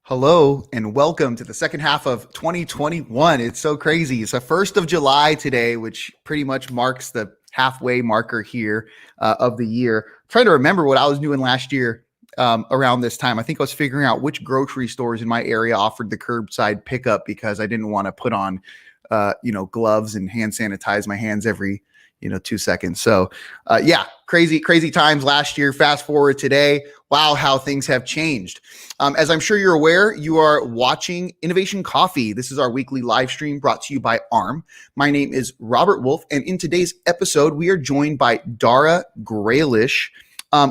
Hello and welcome to the second half of 2021. It's so crazy. It's the 1st of July today, which pretty much marks the halfway marker here of the year. I'm trying to remember what I was doing last year around this time. I think I was figuring out which grocery stores in my area offered the curbside pickup because I didn't want to put on, gloves and hand sanitize my hands every 2 seconds. So crazy times last year. Fast forward today. Wow, how things have changed. As I'm sure you're aware, you are watching Innovation Coffee. This is our weekly live stream brought to you by ARM. My name is Robert Wolf, and in today's episode, we are joined by Darragh Grealish,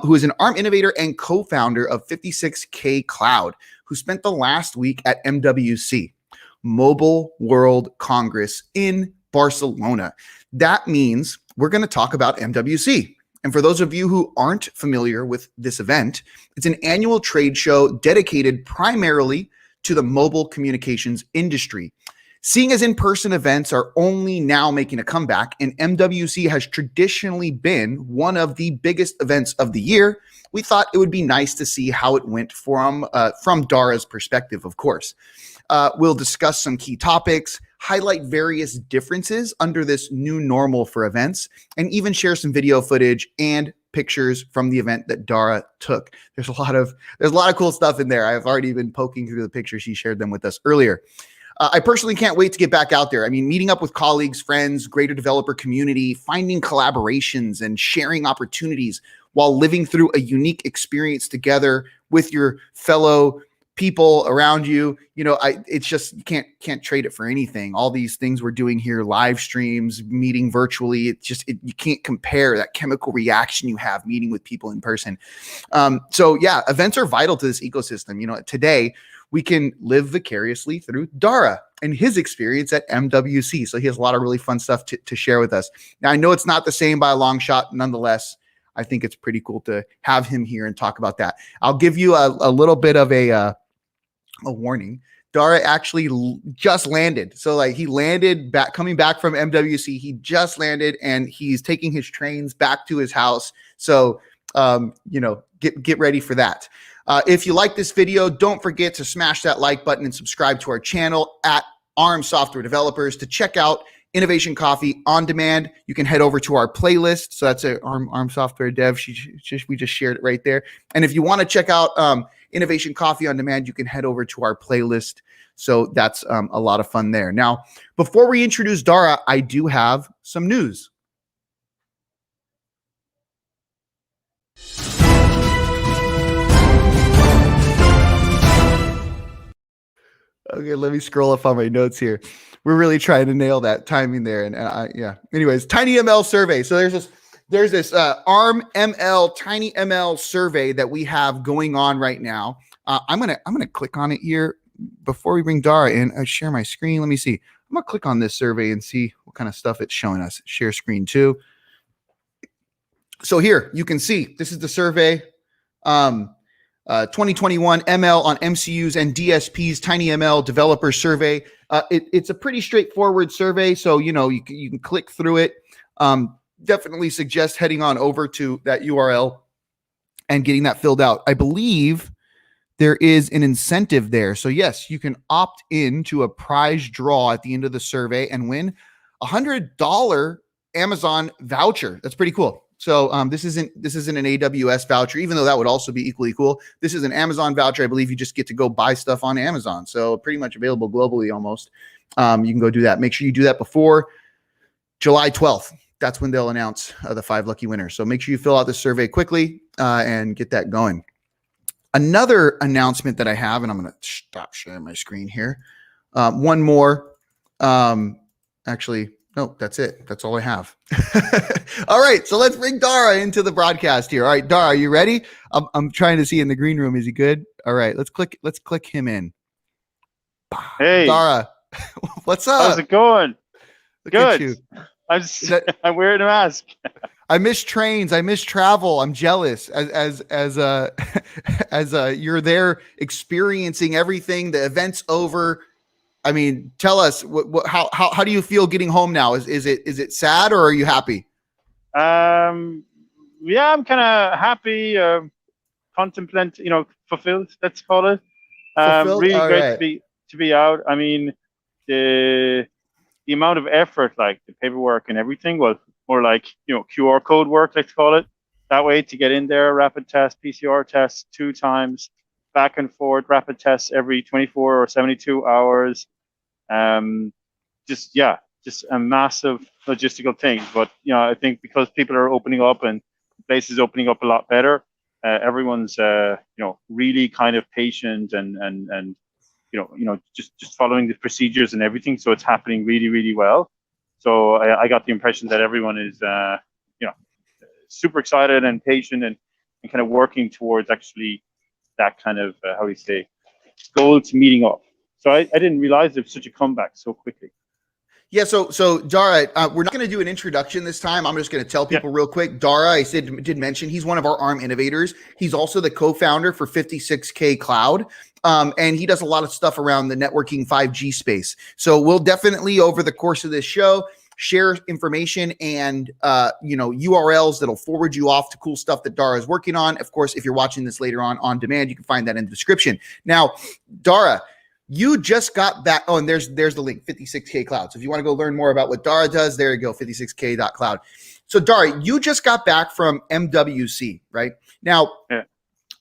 who is an ARM innovator and co-founder of 56K Cloud, who spent the last week at MWC, Mobile World Congress in Barcelona. That means we're going to talk about MWC. And for those of you who aren't familiar with this event, it's an annual trade show dedicated primarily to the mobile communications industry. Seeing as in-person events are only now making a comeback, and MWC has traditionally been one of the biggest events of the year, we thought it would be nice to see how it went from Darragh's perspective, of course. We'll discuss some key topics, highlight various differences under this new normal for events, and even share some video footage and pictures from the event that Darragh took. There's a lot of cool stuff in there. I've already been poking through the pictures. She shared them with us earlier. I personally can't wait to get back out there. I mean, meeting up with colleagues, friends, greater developer community, finding collaborations and sharing opportunities while living through a unique experience together with your fellow people around you. It's just, you can't trade it for anything. All these things we're doing here, live streams, meeting virtually, you can't compare that chemical reaction you have meeting with people in person. Events are vital to this ecosystem. Today we can live vicariously through Darragh and his experience at MWC. So he has a lot of really fun stuff to share with us. Now, I know it's not the same by a long shot. Nonetheless, I think it's pretty cool to have him here and talk about that. I'll give you a little bit of a warning. Darragh actually just landed. So he landed coming back from MWC. He just landed and he's taking his trains back to his house. So, get ready for that. If you like this video, don't forget to smash that like button and subscribe to our channel at ARM Software Developers. To check out Innovation Coffee on demand, you can head over to our playlist. So that's a ARM Software Dev. We just shared it right there. And if you want to check out Innovation Coffee on demand, you can head over to our playlist. So that's a lot of fun there. Now, before we introduce Darragh, I do have some news. Okay, let me scroll up on my notes here. We're really trying to nail that timing there. Anyways, TinyML survey. So there's this ARM ML Tiny ML survey that we have going on right now. I'm gonna click on it here before we bring Darragh in. I share my screen. Let me see. I'm gonna click on this survey and see what kind of stuff it's showing us. Share screen too. So here you can see this is the survey. 2021 ML on MCUs and DSPs TinyML developer survey. It's a pretty straightforward survey, so you can click through it. Definitely suggest heading on over to that URL and getting that filled out. I believe there is an incentive there. So yes, you can opt in to a prize draw at the end of the survey and win $100 Amazon voucher. That's pretty cool. So this isn't an AWS voucher, even though that would also be equally cool. This is an Amazon voucher. I believe you just get to go buy stuff on Amazon. So pretty much available globally almost. You can go do that. Make sure you do that before July 12th. That's when they'll announce the 5 lucky winners. So make sure you fill out the survey quickly and get that going. Another announcement that I have, and I'm going to stop sharing my screen here. One more. Actually, no, that's it. That's all I have. All right, so let's bring Darragh into the broadcast here. All right, Darragh, are you ready? I'm trying to see in the green room. Is he good? All right, let's click him in. Hey, Darragh, what's up? how's it going? Look at Good. you. I'm wearing a mask. I miss trains. I miss travel. I'm jealous as you're there experiencing everything. The event's over. I mean, tell us how do you feel getting home now? Is it sad or are you happy? Yeah, I'm kind of happy, fulfilled. Let's call it. fulfilled. Really All great right. to be out. I mean, the amount of effort, like the paperwork and everything, was more like QR code work, let's call it that way, to get in there. Rapid test, PCR tests 2 times, back and forth. Rapid tests every 24 or 72 hours. Just a massive logistical thing. But I think because people are opening up and the place is opening up a lot better, everyone's really kind of patient and just following the procedures and everything. So it's happening really, really well. So I got the impression that everyone is super excited and patient and kind of working towards actually that kind of how do you say, goal to meeting up. So I didn't realize there was such a comeback so quickly. Yeah, so Darragh, we're not going to do an introduction this time. I'm just going to tell people real quick. Darragh, I did mention he's one of our ARM innovators. He's also the co-founder for 56K Cloud, and he does a lot of stuff around the networking 5G space. So we'll definitely, over the course of this show, share information and URLs that'll forward you off to cool stuff that Darragh is working on. Of course, if you're watching this later on demand, you can find that in the description. Now, Darragh, you just got back. Oh, and there's the link, 56K Cloud. So if you want to go learn more about what Darragh does, there you go, 56k.cloud. So Darragh, you just got back from MWC, right? Now,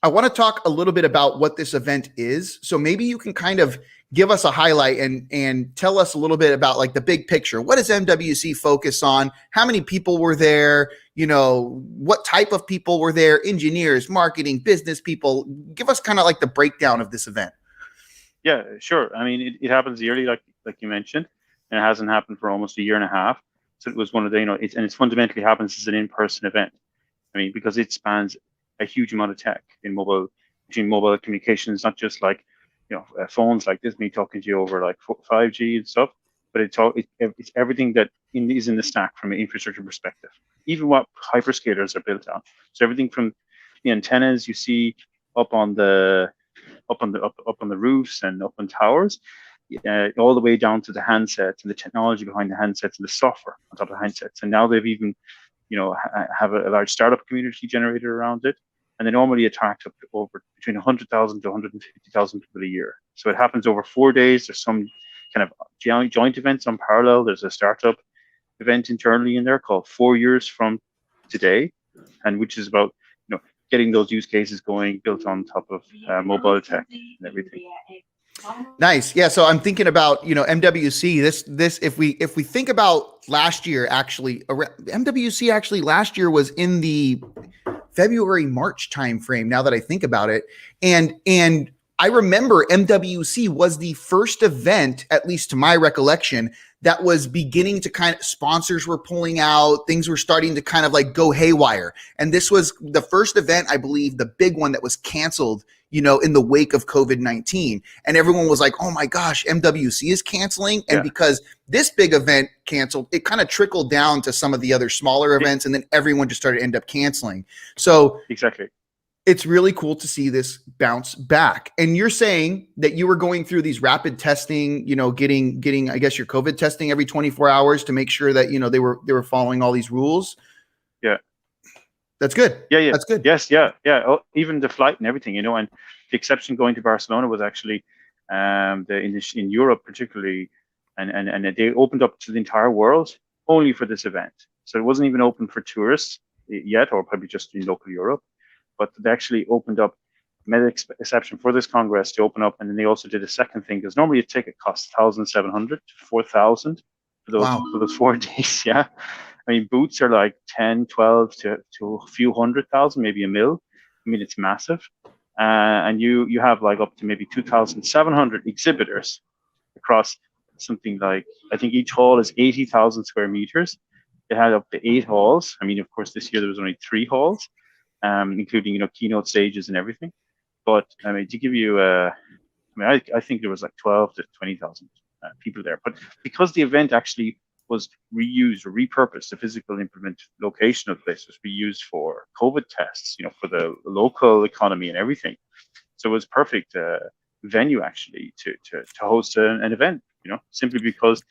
I want to talk a little bit about what this event is. So maybe you can kind of give us a highlight and tell us a little bit about like the big picture. What does MWC focus on? How many people were there? What type of people were there? Engineers, marketing, business people. Give us kind of like the breakdown of this event. Yeah, sure. I mean, it happens yearly, like you mentioned, and it hasn't happened for almost a year and a half. So it was one of the, it's fundamentally happens as an in-person event. I mean, because it spans a huge amount of tech between mobile communications, not just like, phones like this, me talking to you over like 5G and stuff, but it's everything that is in the stack from an infrastructure perspective, even what hyperscalers are built on. So everything from the antennas you see up on the roofs and up on towers, all the way down to the handsets and the technology behind the handsets and the software on top of the handsets. And now they've even, have a large startup community generated around it. And they normally attract up to over between 100,000 to 150,000 people a year. So it happens over 4 days. There's some kind of joint events on parallel. There's a startup event internally in there called 4 years from today, and which is about getting those use cases going, built on top of mobile tech and everything. Nice. Yeah. So I'm thinking about, MWC, this, if we think about last year, actually, MWC actually last year was in the February, March timeframe, now that I think about it. And I remember MWC was the first event, at least to my recollection, that was beginning to kind of, sponsors were pulling out, things were starting to kind of like go haywire. And this was the first event, I believe, the big one that was canceled, in the wake of COVID-19. And everyone was like, oh my gosh, MWC is canceling. And because this big event canceled, it kind of trickled down to some of the other smaller events. And then everyone just started to end up canceling. So exactly. It's really cool to see this bounce back. And you're saying that you were going through these rapid testing, getting, I guess, your COVID testing every 24 hours to make sure that, they were following all these rules. Yeah. That's good. Yeah. That's good. Yes. Yeah. Oh, even the flight and everything, and the exception going to Barcelona was actually in Europe particularly, and they opened up to the entire world only for this event. So it wasn't even open for tourists yet, or probably just in local Europe. But they actually opened up, made an exception for this Congress to open up, and then they also did a second thing, because normally a ticket costs 1,700 to 4,000 for those 4 days. Yeah, I mean, booths are like 10, 12 to a few 100,000, maybe a mil. I mean, it's massive, and you have like up to maybe 2,700 exhibitors across something like, I think each hall is 80,000 square meters. They had up to 8 halls. I mean, of course, this year there was only 3 halls. Including keynote stages and everything, but I mean, to give you I think there was like 12 to 20,000 people there. But because the event actually was reused or repurposed, the physical implement location of the place was reused for COVID tests, for the local economy and everything. So it was perfect venue actually to host an event. Simply because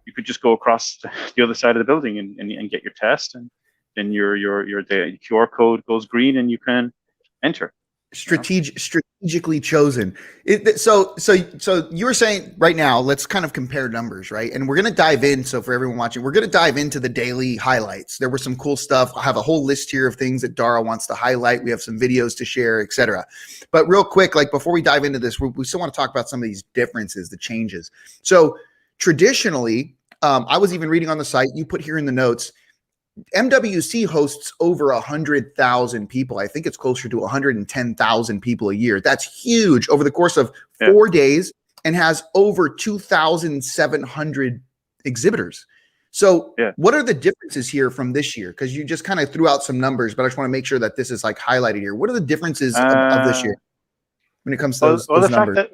you could just go across the other side of the building and get your test, and then the QR code goes green and you can enter. Strategic strategically chosen. So you were saying right now, let's kind of compare numbers, right? And we're going to dive in. So for everyone watching, we're going to dive into the daily highlights. There were some cool stuff. I have a whole list here of things that Darragh wants to highlight. We have some videos to share, etc. But real quick, like before we dive into this, we still want to talk about some of these differences, the changes. So traditionally, I was even reading on the site, you put here in the notes, MWC hosts over 100,000 people. I think it's closer to 110,000 people a year. That's huge over the course of 4 days, and has over 2,700 exhibitors. So what are the differences here from this year? Because you just kind of threw out some numbers, but I just want to make sure that this is like highlighted here. What are the differences of this year when it comes to those numbers?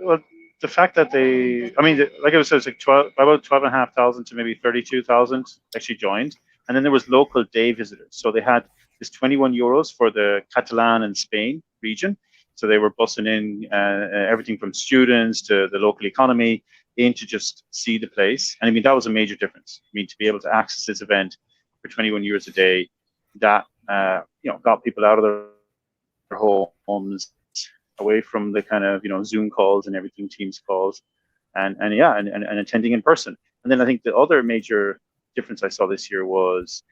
The fact that they, I mean, like I was saying, like about 12,500 to maybe 32,000 actually joined. And then there was local day visitors. So they had this 21 euros for the Catalan and Spain region. So they were bussing in everything from students to the local economy in to just see the place. And I mean, that was a major difference. I mean, to be able to access this event for 21 euros a day, that, got people out of their homes, away from the kind of, Zoom calls and everything, Teams calls, and attending in person. And then I think the other major difference I saw this year was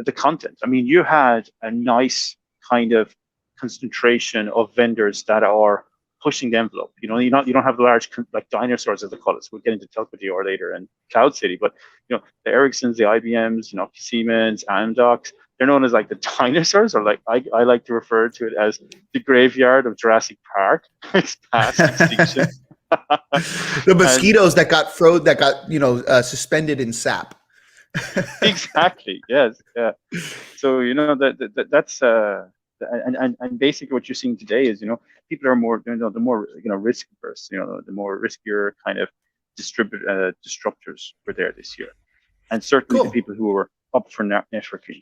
the content. I mean, you had a nice kind of concentration of vendors that are pushing the envelope. You don't have the large like dinosaurs, as they call it. So we'll get into Telco later and Cloud City, but the Ericssons, the IBMs, Siemens, Amdocs, they're known as like the dinosaurs, or like I like to refer to it as the graveyard of Jurassic Park. It's past extinction. The mosquitoes that got suspended in sap. Exactly. Yes. Yeah. So that's and basically what you're seeing today is people are more the more risk averse. The more riskier kind of disruptors were there this year, and certainly the people who were up for networking.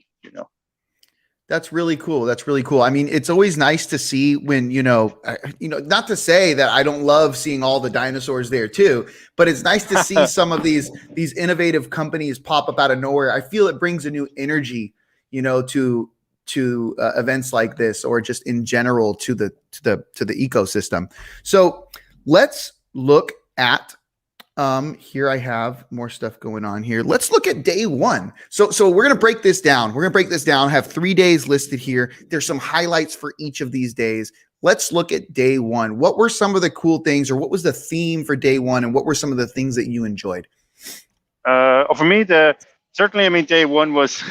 That's really cool. That's really cool. I mean, it's always nice to see when, not to say that I don't love seeing all the dinosaurs there too, but it's nice to see some of these innovative companies pop up out of nowhere. I feel it brings a new energy, to events like this, or just in general to the ecosystem. So let's look at here I have more stuff going on here. Let's look at day one. So we're going to break this down. I have 3 days listed here. There's some highlights for each of these days. Let's look at day one. What were some of the cool things, or what was the theme for day one, and what were some of the things that you enjoyed? For me, day one was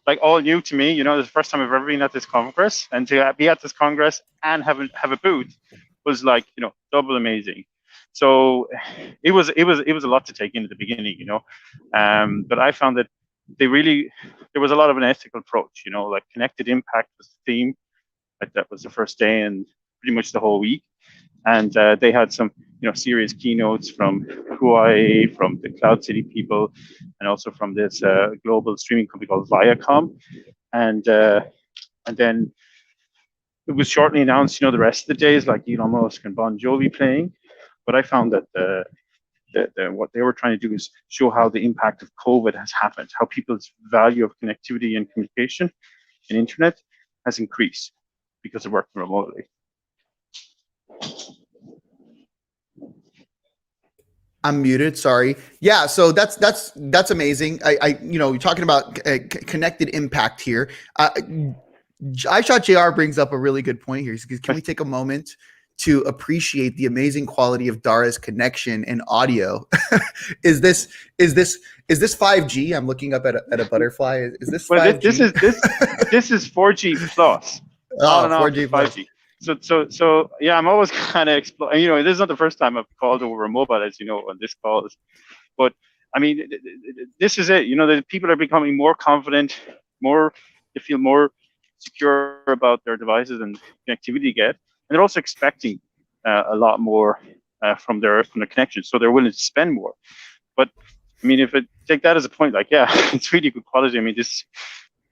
like all new to me. It was the first time I've ever been at this congress, and to be at this congress and have a booth was like, double amazing. So it was a lot to take in at the beginning, but I found that there was a lot of an ethical approach, like connected impact was the theme. Like that was the first day and pretty much the whole week. And they had some, serious keynotes from Huawei, from the Cloud City people, and also from this global streaming company called Viacom. And then it was shortly announced, the rest of the days, like Elon Musk and Bon Jovi playing. But I found that what they were trying to do is show how the impact of COVID has happened, how people's value of connectivity and communication and internet has increased because of working remotely. I'm muted. Sorry. Yeah. So that's amazing. You're talking about connected impact here. iShot JR brings up a really good point here. He says, can we take a moment to appreciate the amazing quality of Darragh's connection and audio? Is this 5G? I'm looking up at a butterfly. Is this 5G? This is 4G plus. Oh, 4G 5G. So yeah, I'm always kind of exploring. This is not the first time I've called over a mobile, as you know, on this call. But I mean, this is it. The people are becoming more confident, they feel more secure about their devices and connectivity they get. And they're also expecting a lot more from their connection, so they're willing to spend more. But I mean, if I take that as a point, like, yeah, it's really good quality. I mean, this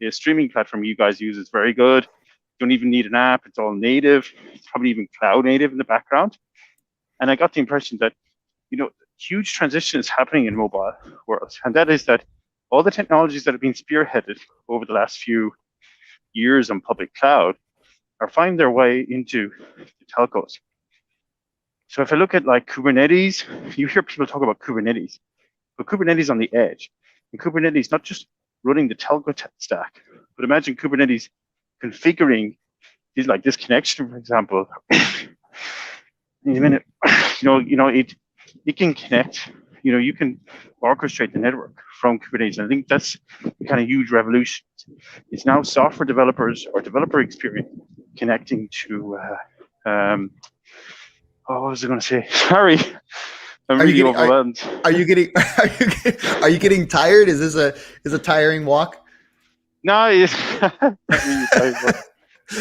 streaming platform you guys use is very good. You don't even need an app; it's all native. It's probably even cloud native in the background. And I got the impression that huge transition is happening in mobile world, and that is that all the technologies that have been spearheaded over the last few years on public cloud are finding their way into the telcos. So if I look at like Kubernetes, you hear people talk about Kubernetes, but Kubernetes on the edge, and Kubernetes not just running the telco stack, but imagine Kubernetes configuring these like this connection, for example. In a minute, it can connect. You can orchestrate the network from Kubernetes. And I think that's the kind of huge revolution. It's now software developers or developer experience connecting to. What was I going to say? Sorry, I'm really overwhelmed. Are you getting are you getting tired? Is this a tiring walk? No, it's not really tired.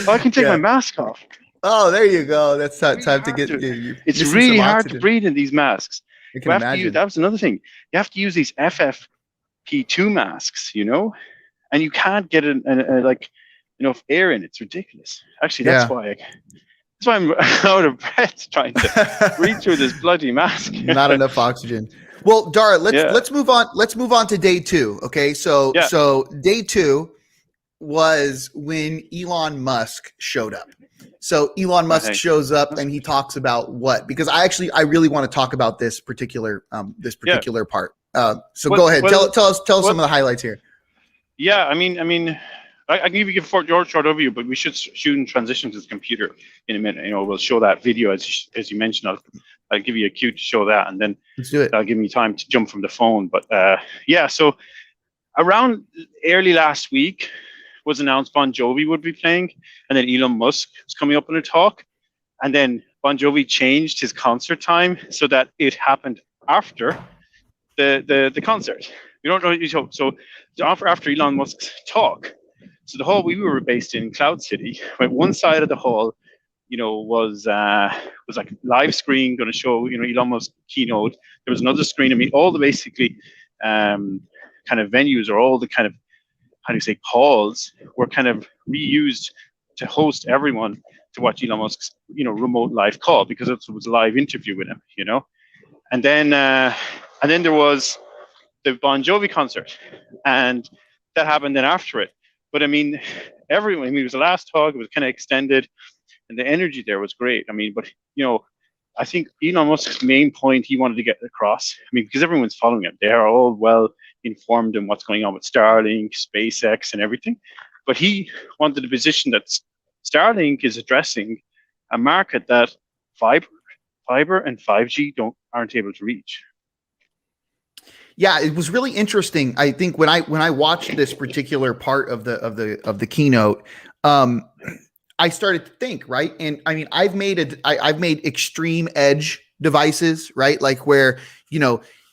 I can take my mask off. Oh, there you go. That's time to get. It's really hard to breathe in these masks. I can imagine. That was another thing. You have to use these FFP2 masks, and you can't get like enough air in. It's ridiculous. Actually, that's why I'm out of breath trying to breathe through this bloody mask. Not enough oxygen. Well, Darragh, let's move on. Let's move on to day 2. Okay, so day 2 was when Elon Musk showed up. So Elon Musk shows up and he talks about what? Because I really want to talk about this particular part. So go ahead. Tell us some of the highlights here. Yeah, I mean, I can give you your short overview, but we should shoot and transition to the computer in a minute. We'll show that video as you mentioned. I'll give you a cue to show that, and then let's do it. That'll give me time to jump from the phone. But so around early last week was announced Bon Jovi would be playing, and then Elon Musk was coming up in a talk, and then Bon Jovi changed his concert time so that it happened after the concert. We don't know. So after Elon Musk's talk, so the hall we were based in, Cloud City, went one side of the hall, was like live screen going to show Elon Musk's keynote. There was another screen. I mean, all the basically kind of venues or all the kind of halls were kind of reused to host everyone to watch Elon Musk's remote live call, because it was a live interview with him, and then there was the Bon Jovi concert, and that happened then after it. But I mean, everyone, it was the last talk, it was kind of extended, and the energy there was great. I mean, but I think Elon Musk's main point he wanted to get across, because everyone's following him, they are all well informed in what's going on with Starlink, SpaceX, and everything. But he wanted to position that Starlink is addressing a market that fiber and 5G aren't able to reach. Yeah, it was really interesting. I think when I watched this particular part of the keynote, I started to think, right? And I mean, I've made extreme edge devices, right? Like where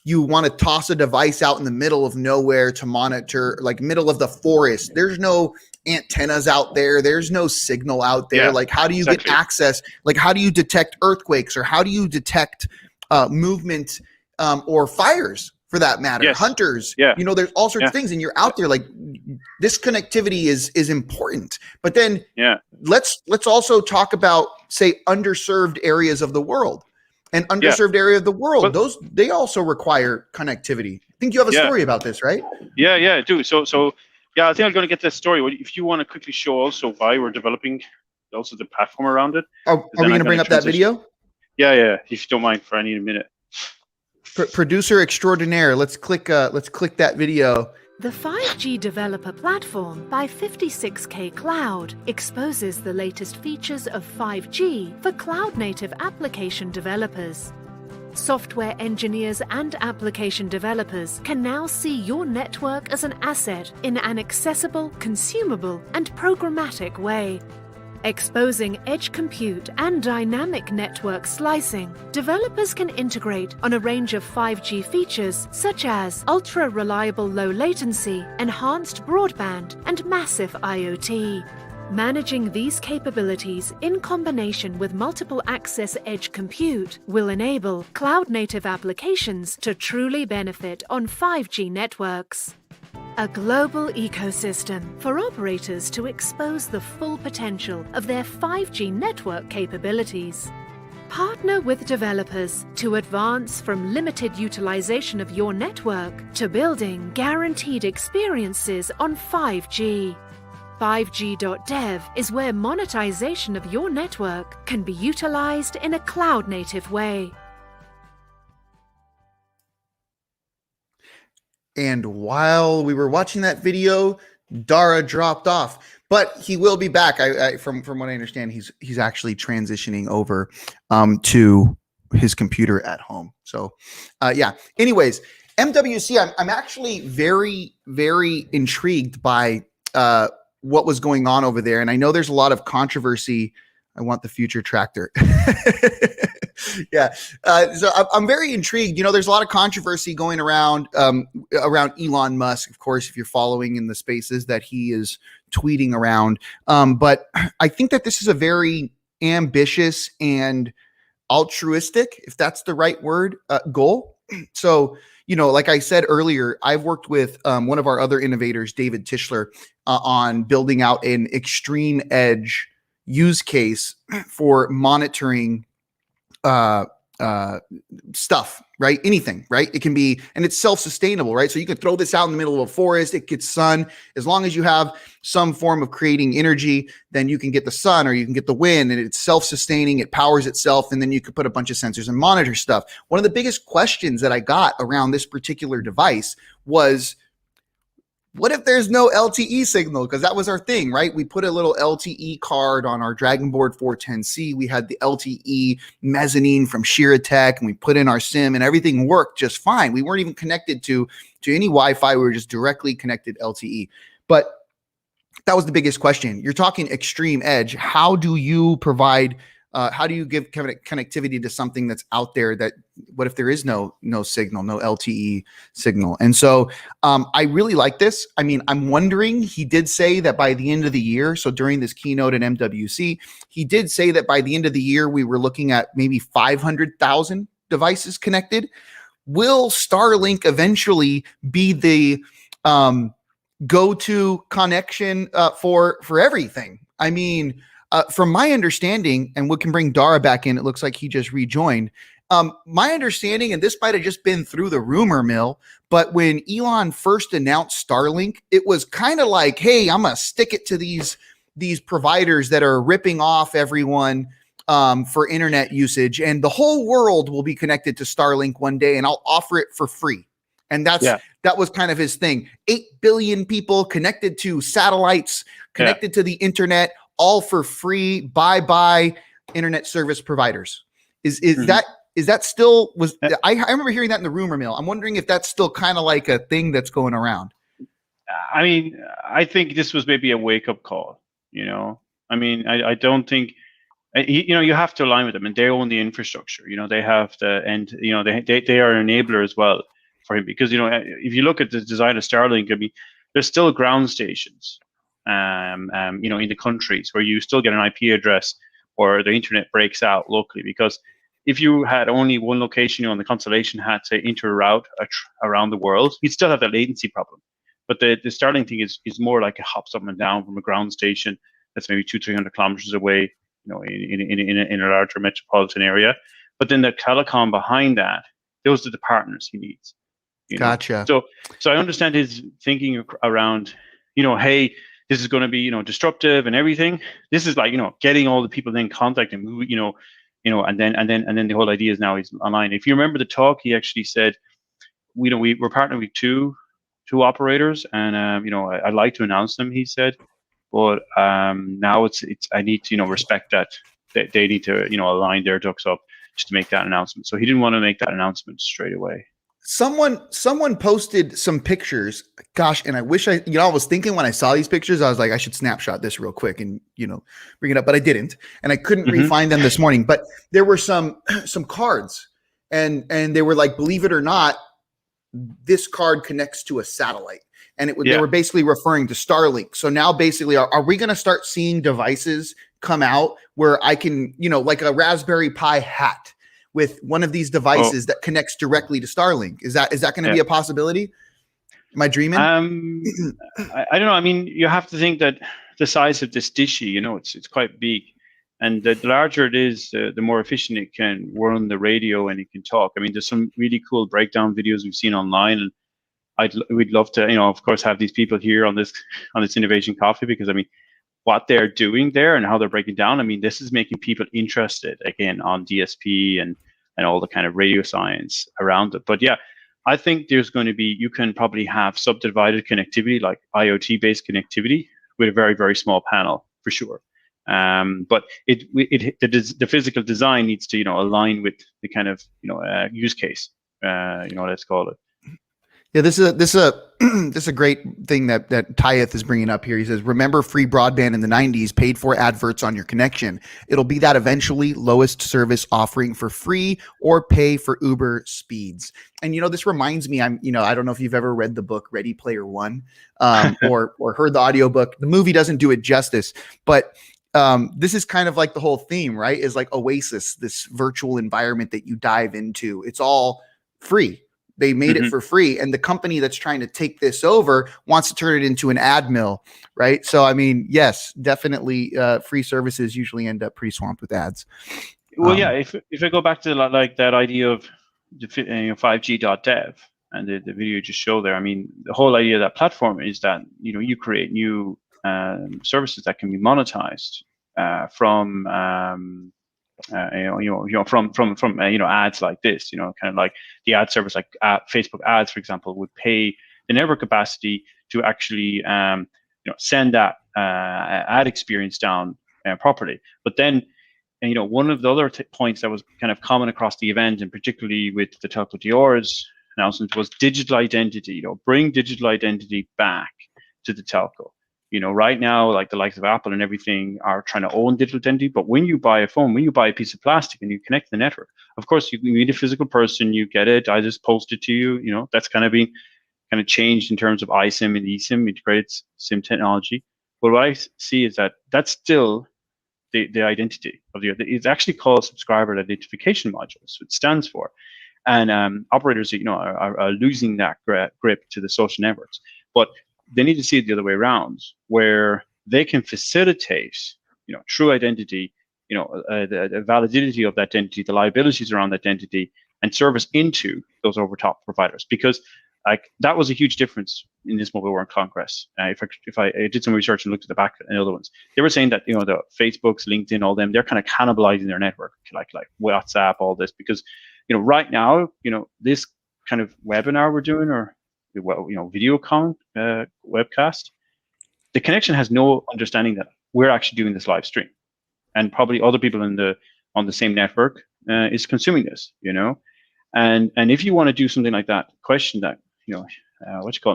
you want to toss a device out in the middle of nowhere to monitor, like middle of the forest. There's no antennas out there. There's no signal out there. Like, how do you get access? Like, how do you detect earthquakes, or how do you detect movement or fires for that matter? Hunters, there's all sorts of things, and you're out there. Like, this connectivity is important. But then let's also talk about, say, underserved areas of the world. And underserved area of the world, they also require connectivity. I think you have a story about this, right? Yeah, I do. So I think I'm going to get this story. If you want to quickly show also why we're developing also the platform around it. Are we going to bring up that video? Yeah, if you don't mind, for I need a minute. Producer extraordinaire, let's click that video. The 5G Developer Platform by 56K Cloud exposes the latest features of 5G for cloud-native application developers. Software engineers and application developers can now see your network as an asset in an accessible, consumable, and programmatic way. Exposing edge compute and dynamic network slicing, developers can integrate on a range of 5G features such as ultra-reliable low latency, enhanced broadband, and massive IoT. Managing these capabilities in combination with multiple access edge compute will enable cloud-native applications to truly benefit on 5G networks. A global ecosystem for operators to expose the full potential of their 5G network capabilities. Partner with developers to advance from limited utilization of your network to building guaranteed experiences on 5G. 5G.dev is where monetization of your network can be utilized in a cloud-native way. And while we were watching that video, Darragh dropped off, but he will be back. From what I understand, he's actually transitioning over to his computer at home. So, yeah. Anyways, MWC, I'm actually very, very intrigued by what was going on over there, and I know there's a lot of controversy. I want the future tractor. Yeah. So I'm very intrigued. You know, there's a lot of controversy going around Elon Musk, of course, if you're following in the spaces that he is tweeting around. But I think that this is a very ambitious and altruistic, if that's the right word, goal. So, you know, like I said earlier, I've worked with one of our other innovators, David Tischler, on building out an extreme edge use case for monitoring stuff, right? Anything, right? It can be, and it's self-sustainable, right? So you can throw this out in the middle of a forest, it gets sun. As long as you have some form of creating energy, then you can get the sun or you can get the wind, and it's self-sustaining, it powers itself, and then you could put a bunch of sensors and monitor stuff. One of the biggest questions that I got around this particular device was, what if there's no LTE signal? Because that was our thing, right? We put a little LTE card on our Dragon Board 410C. We had the LTE mezzanine from Shiratech, and we put in our SIM, and everything worked just fine. We weren't even connected to any Wi-Fi. We were just directly connected LTE. But that was the biggest question. You're talking extreme edge. How do you provide? How do you give connectivity to something that's out there? That what if there is no signal, no LTE signal? And so I really like this. I mean, I'm wondering, he did say that by the end of the year, so during this keynote at MWC, he did say that by the end of the year, we were looking at maybe 500,000 devices connected. Will Starlink eventually be the go-to connection for everything? I mean, from my understanding, and we can bring Darragh back in, it looks like he just rejoined. My understanding, and this might have just been through the rumor mill, but when Elon first announced Starlink, it was kind of like, hey, I'm going to stick it to these providers that are ripping off everyone for internet usage, and the whole world will be connected to Starlink one day, and I'll offer it for free. And that was kind of his thing. 8 billion people connected to satellites, connected to the internet, all for free. Bye internet service providers. Is that still was? I remember hearing that in the rumor mill. I'm wondering if that's still kind of like a thing that's going around. I mean, I think this was maybe a wake up call. You know, I mean, I don't think. You know, you have to align with them, and they own the infrastructure. You know, they have the, and you know, they are an enabler as well for him, because you know, if you look at the design of Starlink, I mean, there's still ground stations. You know, in the countries where you still get an IP address or the internet breaks out locally, because if you had only one location, you know, and the constellation had to interroute around the world, you'd still have that latency problem. But the Starlink thing is more like it hops up and down from a ground station that's maybe 200-300 kilometers away, you know, in a larger metropolitan area. But then the telecom behind that, those are the partners he needs. You know? Gotcha. So I understand his thinking around, you know, hey, this is going to be, you know, disruptive and everything. This is like, you know, getting all the people in contact and, you know, and then the whole idea is now he's online. If you remember the talk, he actually said, we're partnering with two operators, and you know, I'd like to announce them, he said, but now it's I need to, you know, respect that they need to, you know, align their ducks up just to make that announcement. So he didn't want to make that announcement straight away. Someone posted some pictures. Gosh, and I wish I was thinking when I saw these pictures, I was like, I should snapshot this real quick and, you know, bring it up, but I didn't, and I couldn't re-find them this morning. But there were some cards, and they were like, believe it or not, this card connects to a satellite, and they were basically referring to Starlink. So now basically, are we going to start seeing devices come out where I can, you know, like a Raspberry Pi hat with one of these devices that connects directly to Starlink? Is that going to be a possibility? Am I dreaming? I don't know. I mean, you have to think that the size of this dishy, you know, it's quite big, and the larger it is, the more efficient it can run the radio and it can talk. I mean, there's some really cool breakdown videos we've seen online, and we'd love to, of course, have these people here on this Innovation Coffee, because I mean, what they're doing there and how they're breaking down, I mean, this is making people interested again on DSP and all the kind of radio science around it. But yeah, I think there's going to be, you can probably have subdivided connectivity, like IoT based connectivity, with a very, very small panel for sure. But the physical design needs to, align with the kind of, use case, let's call it. Yeah, this is a great thing that Tyeth is bringing up here. He says, remember free broadband in the 90s, paid for adverts on your connection. It'll be that eventually lowest service offering for free or pay for Uber speeds. And, this reminds me, I don't know if you've ever read the book Ready Player One, or heard the audiobook. The movie doesn't do it justice, but this is kind of like the whole theme, right? Is like Oasis, this virtual environment that you dive into. It's all free. They made it for free. And the company that's trying to take this over wants to turn it into an ad mill, right? So, I mean, yes, definitely free services usually end up pretty swamped with ads. Well, yeah, if I go back to like that idea of 5G.dev and the video you just showed there, I mean, the whole idea of that platform is that, you create new services that can be monetized from ads like this, kind of like the ad service, like Facebook ads, for example, would pay the network capacity to actually, send that ad experience down properly. But then, one of the other points that was kind of common across the event, and particularly with the Telco Dior's announcement, was digital identity. Bring digital identity back to the telco. Right now, like the likes of Apple and everything are trying to own digital identity. But when you buy a phone, when you buy a piece of plastic and you connect to the network, of course, you need a physical person. You get it. I just post it to you. That's kind of being changed in terms of iSIM and eSIM, integrated SIM technology. But what I see is that that's still the identity of it's actually called subscriber identification module. So it stands for. And operators, are losing that grip to the social networks. But they need to see it the other way around, where they can facilitate, true identity, the validity of that identity, the liabilities around that identity, and service into those over-top providers. Because that was a huge difference in this Mobile World Congress. If I did some research and looked at the back and other ones, they were saying that the Facebooks, LinkedIn, all them, they're kind of cannibalizing their network, like WhatsApp, all this, because right now, this kind of webinar we're doing, or VideoCon webcast, the connection has no understanding that we're actually doing this live stream, and probably other people on the same network is consuming this, and if you want to do something like that, question that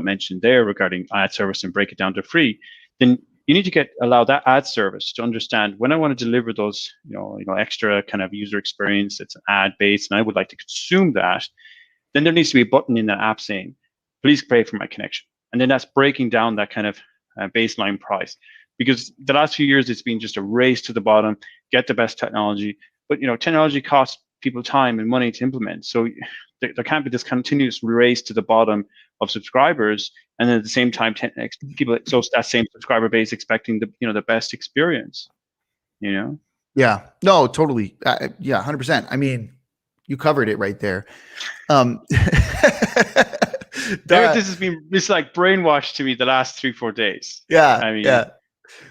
mentioned there regarding ad service and break it down to free, then you need to allow that ad service to understand when I want to deliver those extra kind of user experience that's ad based, and I would like to consume that. Then there needs to be a button in that app saying, please pay for my connection. And then that's breaking down that kind of baseline price. Because the last few years, it's been just a race to the bottom, get the best technology. But, technology costs people time and money to implement. So there can't be this continuous race to the bottom of subscribers. And then at the same time, people, so that same subscriber base expecting the best experience, Yeah, no, totally. Yeah, 100%. I mean, you covered it right there. This has been like brainwashed to me the last 3-4 days. Yeah, I mean, yeah.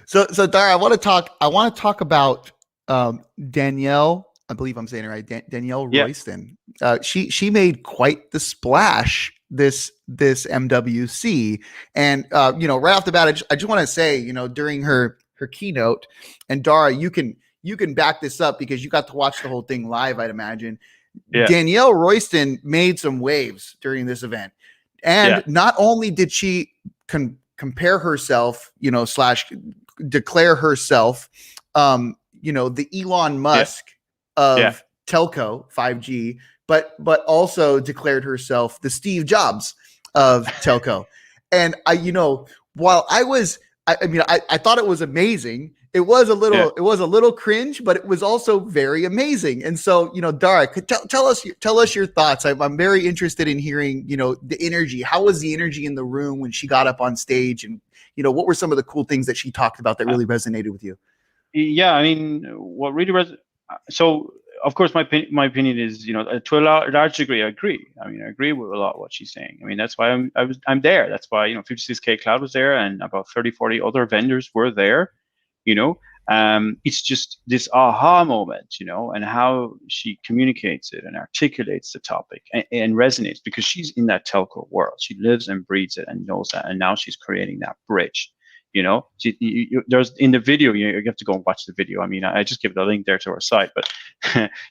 So Darragh, I want to talk about Danielle. I believe I'm saying it right. Danielle Royston. She made quite the splash this MWC, and right off the bat, I just want to say, during her keynote, and Darragh, you can back this up because you got to watch the whole thing live, I'd imagine. Yeah. Danielle Royston made some waves during this event. And not only did she compare herself, / declare herself, the Elon Musk of telco 5G, but also declared herself the Steve Jobs of telco. And while I thought it was amazing. It was a little cringe, but it was also very amazing. And so, Darragh, tell us your thoughts. I'm very interested in hearing, the energy. How was the energy in the room when she got up on stage, and what were some of the cool things that she talked about that really resonated with you? Yeah, I mean, what really so of course, my opinion is, to a large degree, I agree. I mean, I agree with a lot of what she's saying. I mean, that's why I'm there. That's why 56K Cloud was there, and about 30, 40 other vendors were there. It's just this aha moment, and how she communicates it and articulates the topic and resonates, because she's in that telco world. She lives and breathes it and knows that, and now she's creating that bridge. There's in the video, you have to go and watch the video. I mean, I just give the link there to our site, but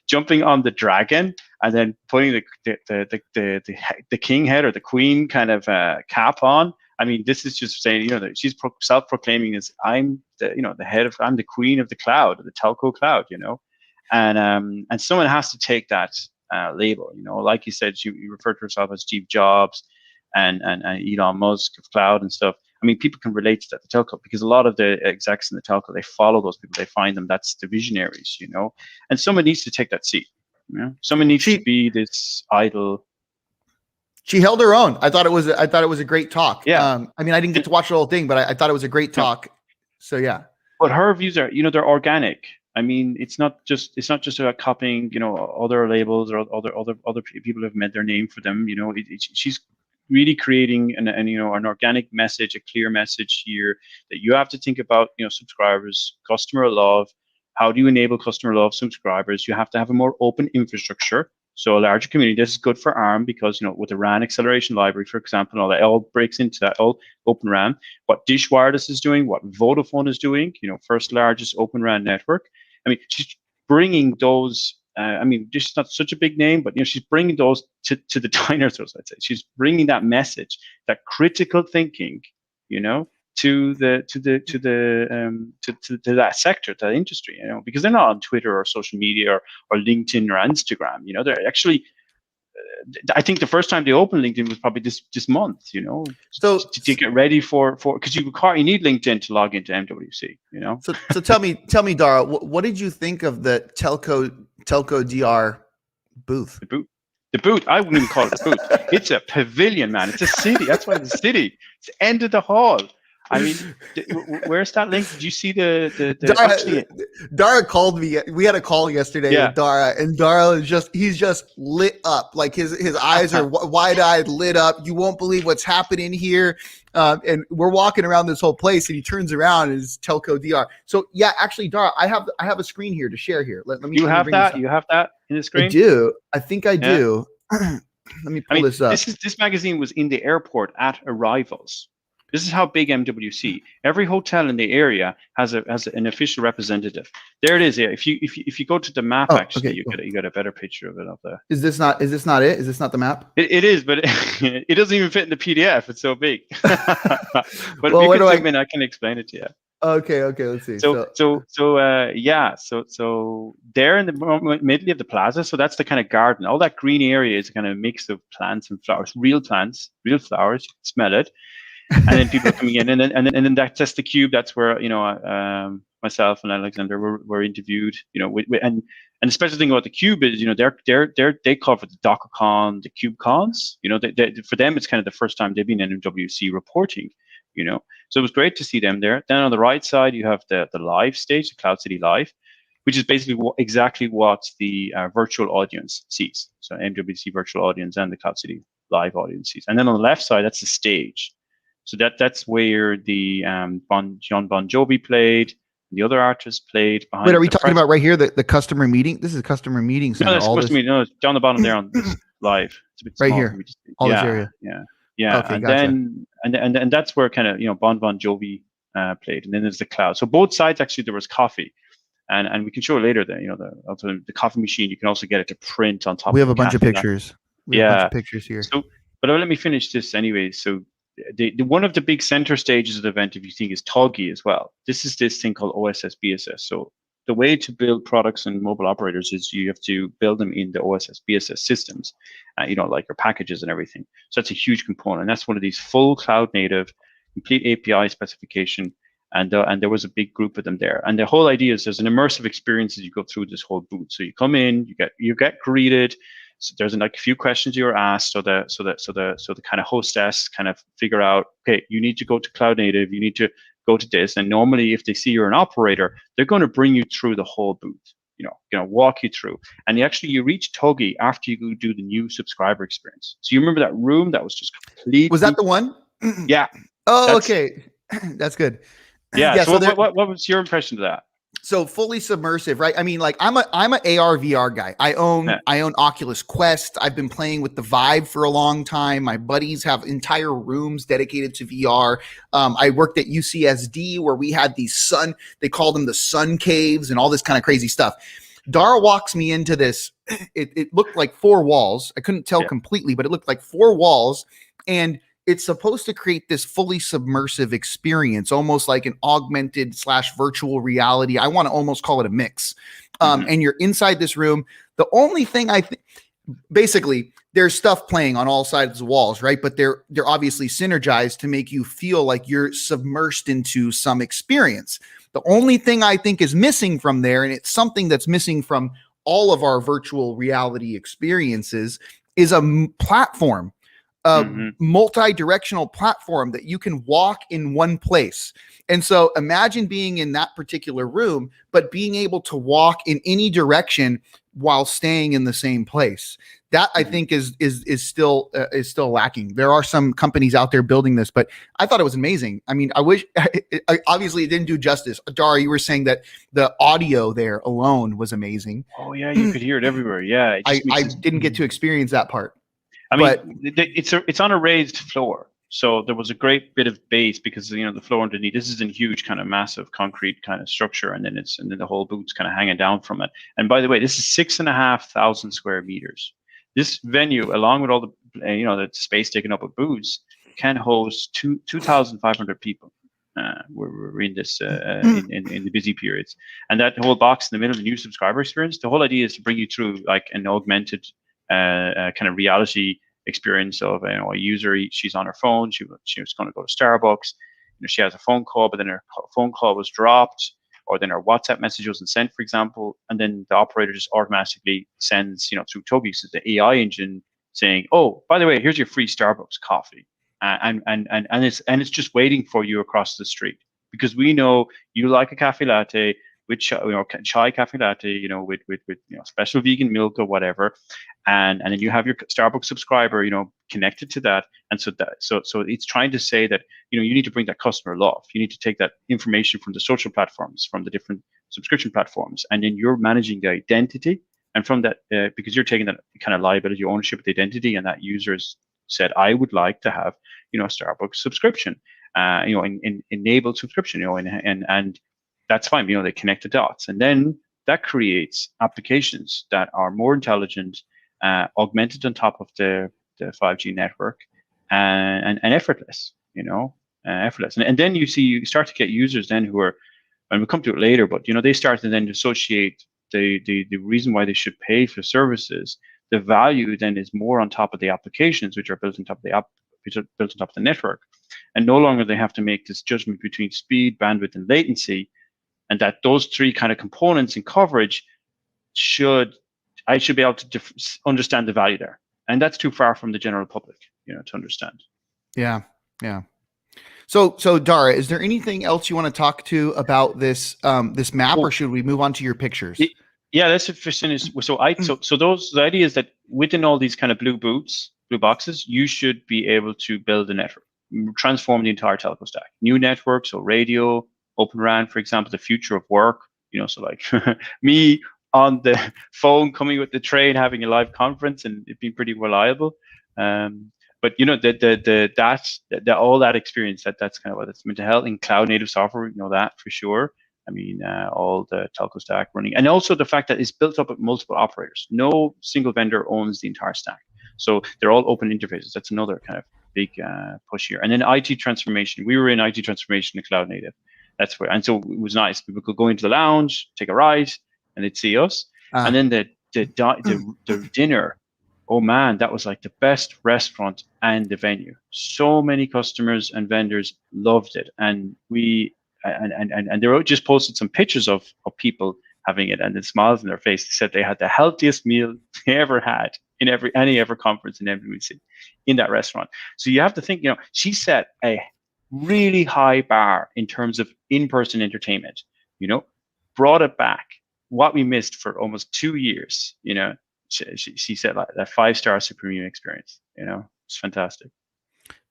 jumping on the dragon and then putting the king head or the queen kind of cap on. I mean, this is just saying, that she's self-proclaiming as I'm the queen of the cloud, the telco cloud, and someone has to take that label, like you said, you referred to herself as Steve Jobs and Elon Musk of cloud and stuff. I mean, people can relate to that, the telco, because a lot of the execs in the telco, they follow those people, they find them, that's the visionaries, and someone needs to take that seat. Someone needs to be this idol. She held her own. I thought it was a great talk. Yeah. I mean, I didn't get to watch the whole thing, but I thought it was a great talk. So yeah. But her views are, they're organic. I mean, it's not just about copying, other labels or other people have made their name for them. She's really creating an organic message, a clear message here that you have to think about, subscribers, customer love. How do you enable customer love subscribers? You have to have a more open infrastructure. So a larger community. This is good for ARM because, with the RAN acceleration library, for example, all that all breaks into that, all Open RAN. What Dish Wireless is doing, what Vodafone is doing, first largest Open RAN network. I mean, she's bringing those. Dish is not such a big name, but she's bringing those to the dinosaurs. I'd say she's bringing that message, that critical thinking, to that sector, to that industry, because they're not on Twitter or social media or LinkedIn or Instagram. They're actually. I think the first time they opened LinkedIn was probably this month. So to get ready for because you need LinkedIn to log into MWC. So tell me, Darragh, what did you think of the telco DR booth? The booth. I wouldn't even call it a booth. It's a pavilion, man. It's a city. That's why it's a city. It's the end of the hall. I mean, where's that link? Did you see the Darragh called me. We had a call yesterday with Darragh, and Darragh he's just lit up. Like his eyes are wide-eyed, lit up. You won't believe what's happening here. And we're walking around this whole place, and he turns around and it's telco DR. So yeah, actually, Darragh, I have a screen here to share here. Let me. You have that? You have that in the screen? I do. I think I do. Let me pull this up. This magazine was in the airport at arrivals. This is how big MWC. Every hotel in the area has an official representative. There it is. Yeah. If you go to the map, actually, you get a better picture of it up there. Is this not it? Is this not the map? It is, but it doesn't even fit in the PDF. It's so big. But well, if you can zoom in, I can explain it to you. Okay. Let's see. So there in the middle of the plaza. So that's the kind of garden. All that green area is a kind of mix of plants and flowers, real plants, real flowers. You can smell it. And then people are coming in, and then that's the cube. That's where myself and Alexander were interviewed. And the special thing about the cube is they cover the DockerCon, the KubeCons. For them it's kind of the first time they've been in MWC reporting. So it was great to see them there. Then on the right side you have the live stage, the Cloud City Live, which is basically exactly what the virtual audience sees. So MWC virtual audience and the Cloud City Live audience sees. And then on the left side that's the stage. So that's where the John Bon Jovi played, the other artists played. Wait, are we talking about right here the customer meeting? This is a customer meeting center. No, that's supposed to be it's down the bottom there on this live. It's a bit right small, here, all this area. Yeah. Okay, and gotcha. then and that's where kind of Bon Jovi played, and then there's the cloud. So both sides actually there was coffee, and we can show it later. The coffee machine. You can also get it to print on top. We have a bunch of pictures. We have a bunch of pictures here. So, but let me finish this anyway. So. One of the big center stages of the event, if you think, is Toggy as well. This is this thing called OSS BSS. So the way to build products and mobile operators is you have to build them in the OSS BSS systems, like your packages and everything. So that's a huge component. And that's one of these full cloud native, complete API specification. And there was a big group of them there. And the whole idea is there's an immersive experience as you go through this whole booth. So you come in, you get greeted. So there's a few questions you're asked, so the kind of hostess kind of figure out, okay, you need to go to cloud native, you need to go to this, and normally if they see you're an operator, they're going to bring you through the whole booth. walk you through. And you reach Tuggy after you do the new subscriber experience. So you remember that room that was just completely. Was that the one? Yeah. Oh, okay. That's good. Yeah. So there, what was your impression of that? So fully submersive, right? I mean, like I'm a AR VR guy. I own Oculus Quest. I've been playing with the Vive for a long time. My buddies have entire rooms dedicated to VR. I worked at UCSD where we had these they called them the sun caves and all this kind of crazy stuff. Darragh walks me into this. It looked like 4 walls. I couldn't tell completely, but it looked like 4 walls, and it's supposed to create this fully submersive experience, almost like an augmented / virtual reality. I want to almost call it a mix. And you're inside this room. The only thing basically, there's stuff playing on all sides of the walls, right? But they're obviously synergized to make you feel like you're submersed into some experience. The only thing I think is missing from there, and it's something that's missing from all of our virtual reality experiences, is a platform. Multi-directional platform that you can walk in one place. And so imagine being in that particular room, but being able to walk in any direction while staying in the same place. That I think is still lacking. There are some companies out there building this, but I thought it was amazing. I mean, I wish obviously it didn't do justice. Darragh, you were saying that the audio there alone was amazing. Oh yeah, you could hear it everywhere. Yeah, I didn't get to experience that part. I mean, it's on a raised floor, so there was a great bit of base because the floor underneath. This is a huge kind of massive concrete kind of structure, and then the whole boot's kind of hanging down from it. And by the way, this is 6,500 square meters. This venue, along with all the the space taken up with booths, can host 2,500 people. We're in this in the busy periods, and that whole box in the middle of the new subscriber experience. The whole idea is to bring you through like an augmented kind of reality experience of a user. She's on her phone. She was going to go to Starbucks. She has a phone call, but then her phone call was dropped, or then her WhatsApp message wasn't sent, for example, and then the operator just automatically sends through Tuggy, so the AI engine saying, "Oh, by the way, here's your free Starbucks coffee," and it's just waiting for you across the street because we know you like a cafe latte with chai cafe latte, with special vegan milk or whatever, and then you have your Starbucks subscriber, connected to that, and so it's trying to say that you need to bring that customer love. You need to take that information from the social platforms, from the different subscription platforms, and then you're managing the identity, and from that because you're taking that kind of liability ownership of the identity, and that users said, I would like to have a Starbucks subscription, enabled subscription, and that's fine. They connect the dots, and then that creates applications that are more intelligent, augmented on top of the 5G network, and effortless. Effortless. And then you start to get users then who are, and we'll come to it later, but they start to then associate the reason why they should pay for services. The value then is more on top of the applications which are built on top of the which are built on top of the network, and no longer they have to make this judgment between speed, bandwidth, and latency. And that those 3 kind of components in coverage I should be able to understand the value there, and that's too far from the general public, to understand. Yeah. So Darragh, is there anything else you want to talk to about this map, or should we move on to your pictures? Yeah, that's interesting. So the idea is that within all these kind of blue boxes, you should be able to build a network, transform the entire telco stack, new networks, so radio, Open RAN, for example, the future of work, so like me on the phone coming with the train, having a live conference, and it being pretty reliable. But all that experience, that's kind of what it's meant to help in cloud native software. That for sure. I mean, all the telco stack running, and also the fact that it's built up with multiple operators. No single vendor owns the entire stack, so they're all open interfaces. That's another kind of big push here. And then IT transformation. We were in IT transformation in cloud native. That's where, and so it was nice. People could go into the lounge, take a ride, and they'd see us. And then the dinner. Oh man, that was like the best restaurant and the venue. So many customers and vendors loved it, and they just posted some pictures of people having it, and the smiles on their face. They said they had the healthiest meal they ever had in any conference in MWC in that restaurant. So you have to think, she set a really high bar in terms of in-person entertainment, brought it back, what we missed for almost 2 years. She said like that 5-star super premium experience. It's fantastic.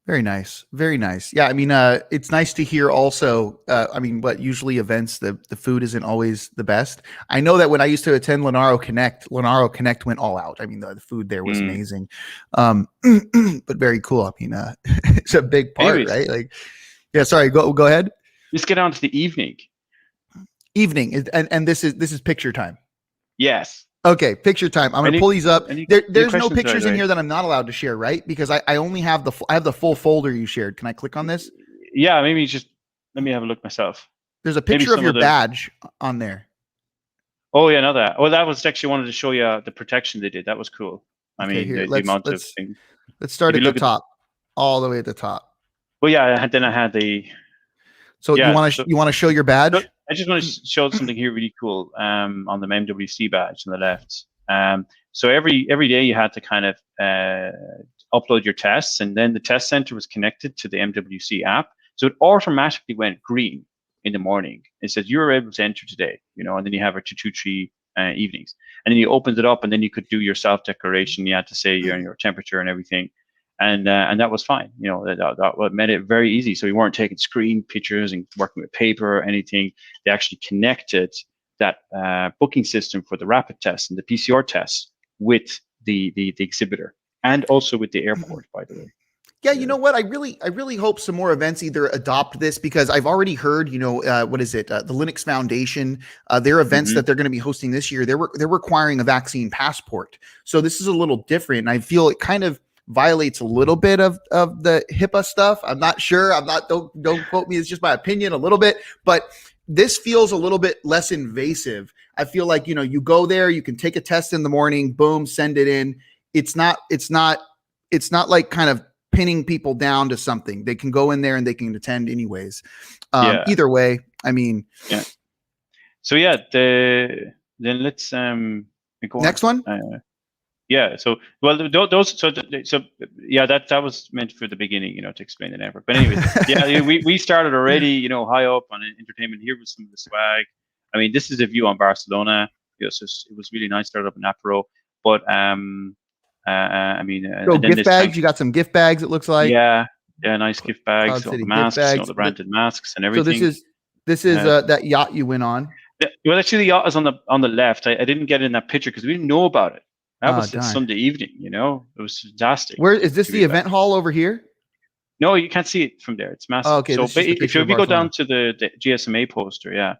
Very nice. Very nice. Yeah. I mean, it's nice to hear also, I mean, what usually events, the food isn't always the best. I know that when I used to attend Lenaro Connect went all out. I mean, the food there was amazing. But very cool. I mean, it's a big part, Anyways, right? Like, yeah, sorry, go ahead. Let's get on to the evening. And this is picture time. Yes. Okay, picture time. I'm gonna pull these up. There's no pictures in right? here that I'm not allowed to share, right? Because I only have I have the full folder you shared. Can I click on this? Yeah, maybe just let me have a look myself. There's a picture of your badge on there. Oh yeah, I know that. Well, that was actually wanted to show you the protection they did. That was cool. I mean, here, the amount of things. Let's start at the top, all the way at the top. Well, yeah, then I had the. So yeah, you want to show your badge? So I just want to show something here really cool on the MWC badge on the left. So every day you had to kind of upload your tests, and then the test center was connected to the MWC app, so it automatically went green in the morning. It says you were able to enter today, and then you have it to 2-3 evenings, and then you opened it up, and then you could do your self declaration. You had to say your temperature and everything. And that was fine. That made it very easy. So we weren't taking screen pictures and working with paper or anything. They actually connected that booking system for the rapid test and the PCR tests with the exhibitor, and also with the airport, by the way. Yeah, you know what? I really hope some more events either adopt this, because I've already heard, what is it? The Linux Foundation, their events that they're going to be hosting this year, they're requiring a vaccine passport. So this is a little different, and I feel it kind of violates a little bit of the HIPAA stuff. I'm not sure. Don't quote me. It's just my opinion a little bit, but this feels a little bit less invasive. I feel like, you go there, you can take a test in the morning, boom, send it in. It's not like kind of pinning people down to something. They can go in there and they can attend anyways. Either way, I mean, yeah. So yeah, then let's go next one. Yeah. So those. So yeah, that was meant for the beginning, to explain the network. But anyway, yeah, we started already, high up on entertainment. Here was some of the swag. I mean, this is a view on Barcelona. So it was really nice. Started up in Apero, but I mean, gift bags. You got some gift bags. It looks like. Yeah, nice gift bags. All the masks, the branded masks, and everything. So this is that yacht you went on. Yeah, well, actually, the yacht is on the left. I didn't get it in that picture because we didn't know about it. That was a Sunday evening, it was fantastic. Where is this? The event hall over here? No, you can't see it from there. It's massive. Oh, okay. So if you go down to the GSMA poster, yeah.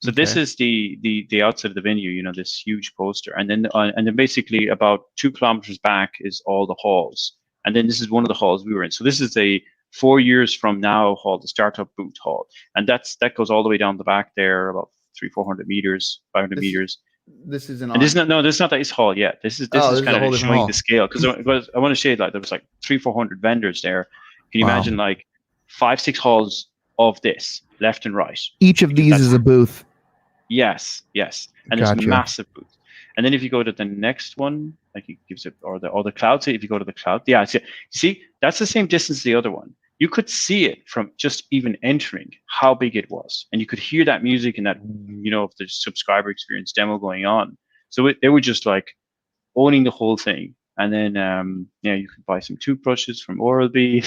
So this is the outside of the venue, this huge poster, and then basically about 2 kilometers back is all the halls, and then this is one of the halls we were in. So this is a 4 years from now hall, the startup booth hall, and that goes all the way down the back there, about 300-400 meters, 500 meters. This is an. This is not the East Hall yet. This is kind of showing the scale, because I want to show you, like, there was like 300-400 vendors there. Can you imagine like 5-6 halls of this left and right? Each of these is a booth. Yes, and it's a massive booth. And then if you go to the next one, like it gives it, or the cloud. So if you go to the cloud, yeah, see that's the same distance as the other one. You could see it from just even entering how big it was, and you could hear that music and that of the subscriber experience demo going on. So they were just like owning the whole thing. And then you could buy some toothbrushes from Oral-B.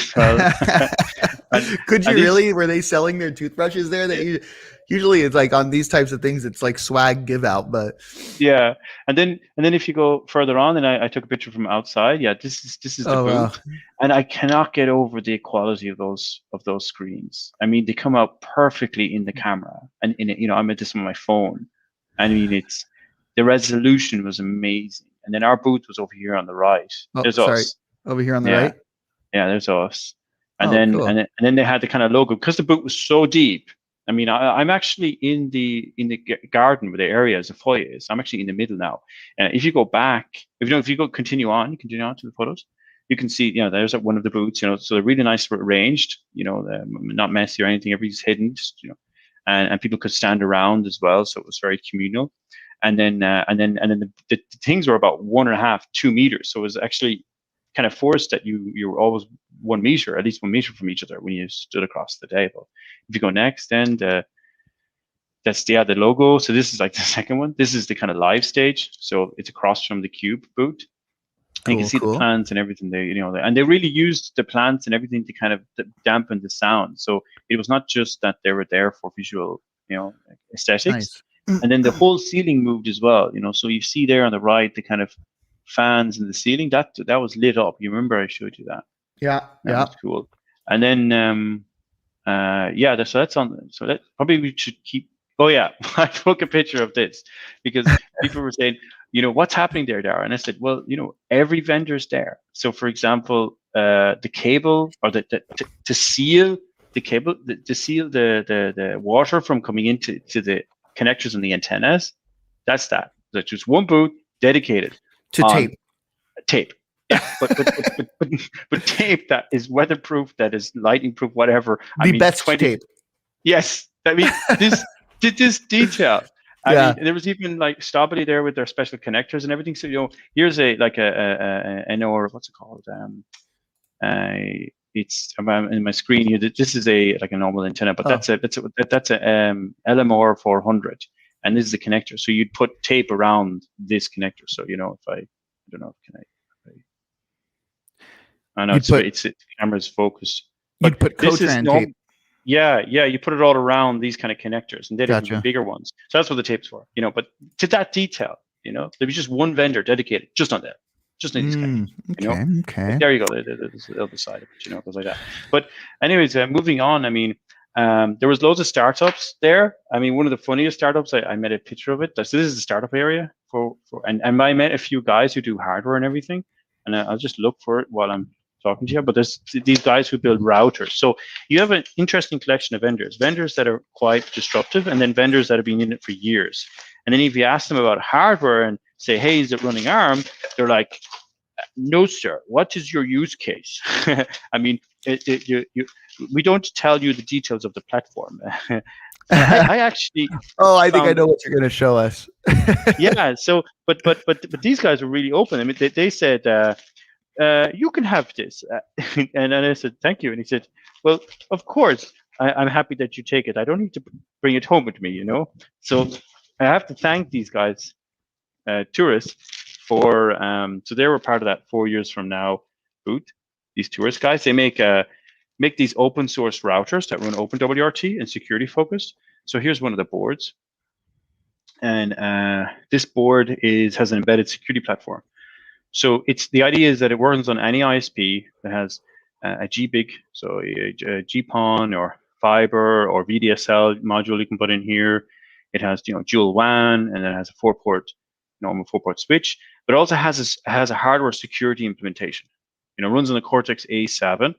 Could you really? Were they selling their toothbrushes there? That usually it's like on these types of things, it's like swag give out, but yeah. And then if you go further on, and I took a picture from outside. Yeah, this is the booth, and I cannot get over the quality of those screens. I mean, they come out perfectly in the camera, and I made this on my phone. I mean, the resolution was amazing. And then our booth was over here on the right. There's us. Over here on the right? Yeah, there's us. And then they had the kind of logo, because the booth was so deep. I mean, I'm actually in the garden where the area is, the foyer is. I'm actually in the middle now. If you go back, if you continue on to the photos, you can see, there's one of the booths, so they're really nice arranged, not messy or anything. Everything's hidden, just, and people could stand around as well. So it was very communal. And then the things were about 1.5-2 meters. So it was actually kind of forced that you were always 1 meter, at least 1 meter from each other when you stood across the table. If you go next, then that's the logo. So this is like the second one. This is the kind of live stage. So it's across from the Cube booth. And you can see the plants and everything there, and they really used the plants and everything to kind of dampen the sound. So it was not just that they were there for visual, aesthetics. Nice. And then the whole ceiling moved as well, so you see there on the right, the kind of fans in the ceiling, that was lit up. You remember I showed you that? Yeah. That was cool. And then, so that's on, so that probably we should keep, oh yeah, I took a picture of this because people were saying, what's happening there, Darragh? And I said, well, every vendor's there. So for example, the cable or to seal the cable, to seal the water from coming into the connectors and the antennas, that's just one booth dedicated to tape. Yeah, but tape that is weatherproof, that is lighting proof, whatever. Best tape. Yes, this detail. I mean, there was even like Stobity there with their special connectors and everything. So here's a or what's it called? It's in my screen here. This is like a normal antenna, but that's a LMR 400, and this is the connector. So you'd put tape around this connector. So if I don't know, I know the camera's focused. You'd put Cotran tape. Yeah, you put it all around these kind of connectors, and they'd have bigger ones. So that's what the tape's for, But to that detail, there was just one vendor dedicated just on that, just in these connectors. Okay. But there you go. There's the other side of it, goes like that. But anyways, moving on. I mean, there was loads of startups there. I mean, one of the funniest startups. I met a picture of it. So this is the startup area and I met a few guys who do hardware and everything, and I'll just look for it while I'm talking to you, but there's these guys who build routers. So you have an interesting collection of vendors that are quite disruptive, and then vendors that have been in it for years. And then if you ask them about hardware and say, hey, is it running ARM? They're like, no, sir. What is your use case? I mean, we don't tell you the details of the platform. I actually. Oh, I think I know what you're going to show us. Yeah. So, but these guys are really open. I mean, they said, you can have this. And then I said, thank you. And he said, well, of course, I'm happy that you take it. I don't need to bring it home with me, So I have to thank these guys, tourists, for, so they were part of that 4 years from now booth. These tourist guys, they make these open source routers that run OpenWRT and security focused. So here's one of the boards. And this board has an embedded security platform. So the idea is that it works on any ISP that has a GBIG, so a GPON or fiber or VDSL module you can put in here. It has dual WAN, and then it has a normal 4-port switch, but it also has a hardware security implementation. Runs on the Cortex A7,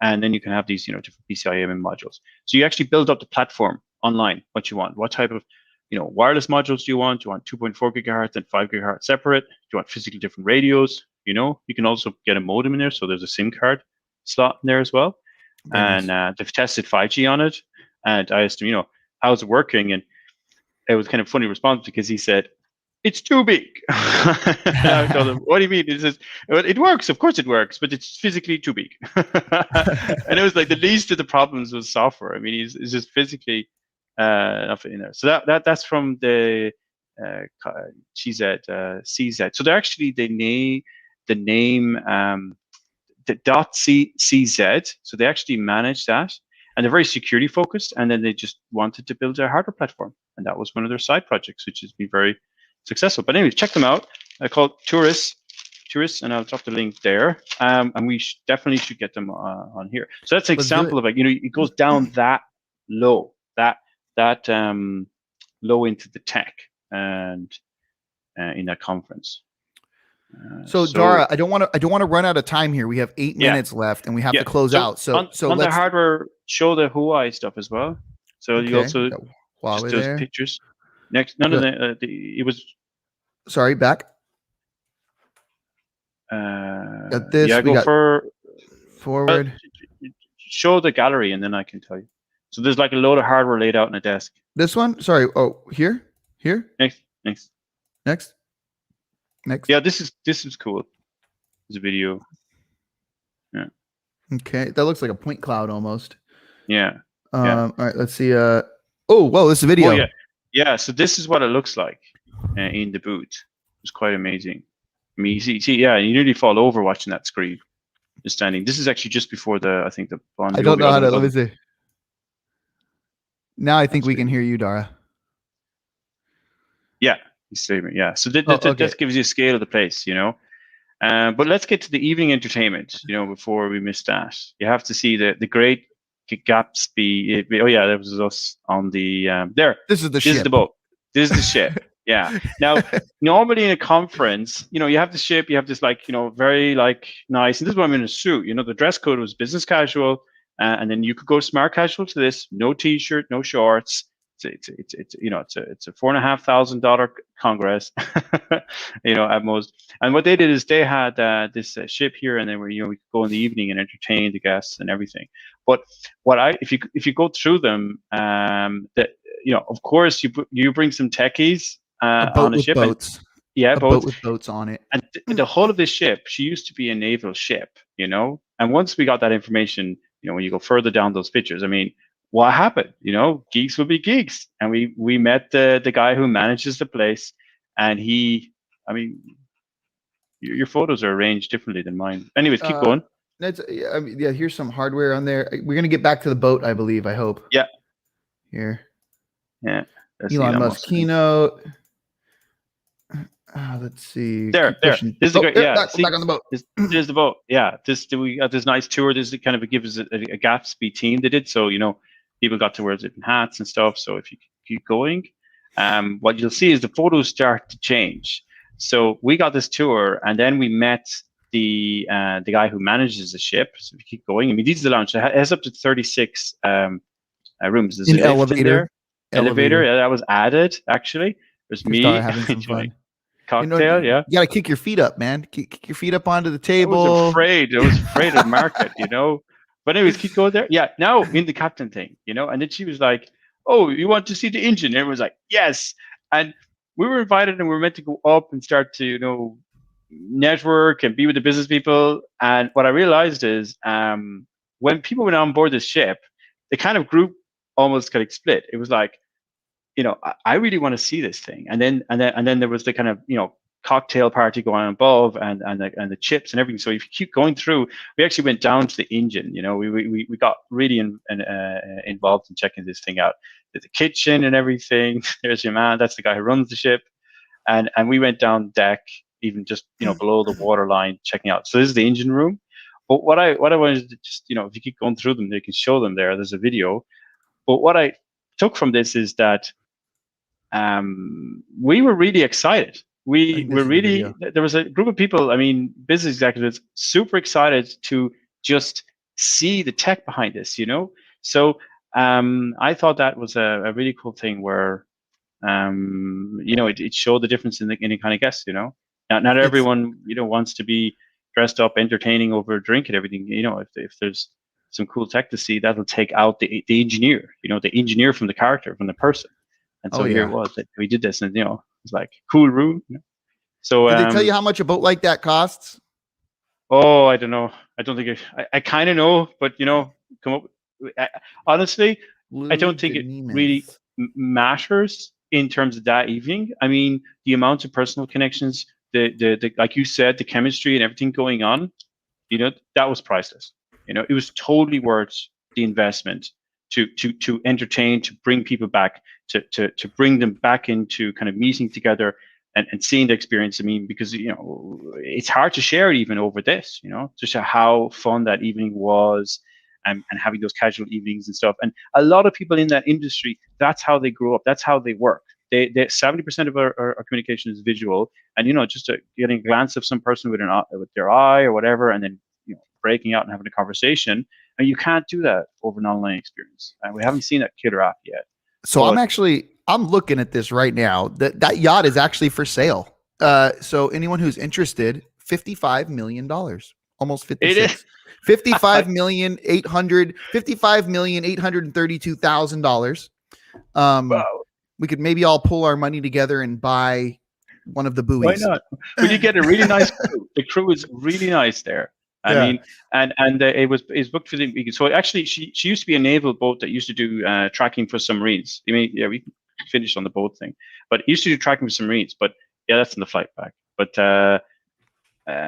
and then you can have these different PCIe modules. So you actually build up the platform online, what you want, what type of wireless modules do you want? Do you want 2.4 gigahertz and 5 gigahertz separate? Do you want physically different radios? You can also get a modem in there, so there's a SIM card slot in there as well. Nice. And they've tested 5G on it. And I asked him, how's it working? And it was kind of funny response because he said, it's too big. I told him, what do you mean? He says, well, it works. Of course it works, but it's physically too big. And it was like the least of the problems was software. I mean, he's just physically nothing in there. So that's from the CZ. So they're actually the name the .CZ. So they actually manage that, and they're very security focused. And then they just wanted to build a hardware platform, and that was one of their side projects, which has been very successful. But anyways, check them out. They're called Tourists, and I'll drop the link there. And we definitely should get them on here. So that's an example of it goes down that low. That low into the tech and in that conference. So Darragh, I don't want to run out of time here. We have 8 minutes left, and we have to close out. So on the hardware, show the Huawei stuff as well. So you also just those pictures. Next, none of it was. Sorry, back. Got this. Yeah, go forward. Show the gallery, and then I can tell you. So there's like a load of hardware laid out on a desk. This one? Sorry. Oh, here? Next. Yeah, this is cool. This video. Yeah. Okay. That looks like a point cloud almost. Yeah. All right, let's see. Oh, whoa, this is a video. Oh, yeah. Yeah, so this is what it looks like in the boot. It's quite amazing. I mean, yeah, you nearly fall over watching that screen. Just standing. This is actually just before I think the Bon I don't Jovi. know how to. Let me Other, see. Now I think we actually, can hear you, Darragh. yeah, he's streaming. Yeah, so Okay. that gives you a scale of the place, you know. But let's get to the evening entertainment, you know, before we miss that. You have to see the great Gatsby. Oh yeah, that was us on the there. This is the This is ship. the boat. This is the ship. Yeah. Now, normally in a conference, you know, you have the ship, you have this like, you know, very like nice, and this is why I'm in a suit. You know, the dress code was business casual, and then you could go smart casual to this. No t-shirt, no shorts. It's you know, it's a $4,500 congress, you know, at most. And what they did is they had this ship here, and then we could go in the evening and entertain the guests and everything. But if you go through them, that you know, of course, you bring some techies A boat on a with ship, boats. and yeah, A boats. boat with boats on it. And the whole of this ship, she used to be a naval ship, you know. And once we got that information, you know, when you go further down those pictures, I mean, what happened? You know, geeks will be geeks, and we met the guy who manages the place, and I mean, your photos are arranged differently than mine. Anyways, keep going. That's I mean, yeah. Here's some hardware on there. We're gonna get back to the boat, I believe. I hope. Yeah. Here. Yeah. That's Elon Musk keynote. Let's see. There. This is the great. There, Yeah. back on the boat. There's the boat. Yeah. We got this nice tour. This kind of gives us a Gatsby team they did. So, you know, people got to wear different hats and stuff. So if you keep going, what you'll see is the photos start to change. So we got this tour, and then we met the guy who manages the ship. So if you keep going, I mean, these are the lounge. It has up to 36 rooms. There's An a lift elevator. in there. Elevator. Yeah, that was added actually. There's me having some fun. Cocktail. You gotta kick your feet up, man. Kick your feet up onto the table. I was afraid of market, you know. But anyways, keep going there. Yeah, now in the captain thing, you know. And then she was like, "Oh, you want to see the engine?" And everyone's like, "Yes." And we were invited, and we were meant to go up and start to, you know, network and be with the business people. And what I realized is, when people went on board this ship, the kind of group almost kind of split. It was like, you know, I really want to see this thing, and then there was the kind of, you know, cocktail party going on above, and the chips and everything. So if you keep going through, we actually went down to the engine. You know, we got really involved in checking this thing out. The kitchen and everything. There's your man. That's the guy who runs the ship, and we went down deck, even just, you know, below the water line, checking out. So this is the engine room. But what I wanted to just, you know, if you keep going through them, they can show them there. There's a video. But what I took from this is that we were really excited. We were really, there was a group of people, I mean, business executives, super excited to just see the tech behind this, you know? So I thought that was a really cool thing where, you know, it showed the difference in the kind of guest, you know? Not everyone, you know, wants to be dressed up, entertaining over a drink and everything. You know, if there's some cool tech to see, that'll take out the engineer, you know, the engineer from the character, from the person. And so here it was that we did this, and, you know, it's like cool room. You know? So did they tell you how much a boat like that costs? Oh, I don't know. I don't think I kind of know, but, you know, come up. Honestly, I don't think it really matters in terms of that evening. I mean, the amount of personal connections, the like you said, the chemistry and everything going on, you know, that was priceless. You know, it was totally worth the investment to entertain, to bring people back, to bring them back into kind of meeting together and seeing the experience. I mean, because, you know, it's hard to share it even over this, you know, just how fun that evening was, and having those casual evenings and stuff. And a lot of people in that industry, that's how they grow up. That's how they work. They 70% of our communication is visual, and, you know, just getting a glance of some person with their eye or whatever, and then, you know, breaking out and having a conversation. And you can't do that over an online experience. And we haven't seen that killer app yet. So I'm looking at this right now. That yacht is actually for sale. So anyone who's interested, $55 million, almost 56. $55,832,000. Wow. We could maybe all pull our money together and buy one of the buoys. Why not? But you get a really nice crew. The crew is really nice there. I mean, and it's booked for the. So actually, she used to be a naval boat that used to do tracking for submarines. You mean, yeah, we finished on the boat thing. But he used to do tracking for submarines. But yeah, that's in the flight back. But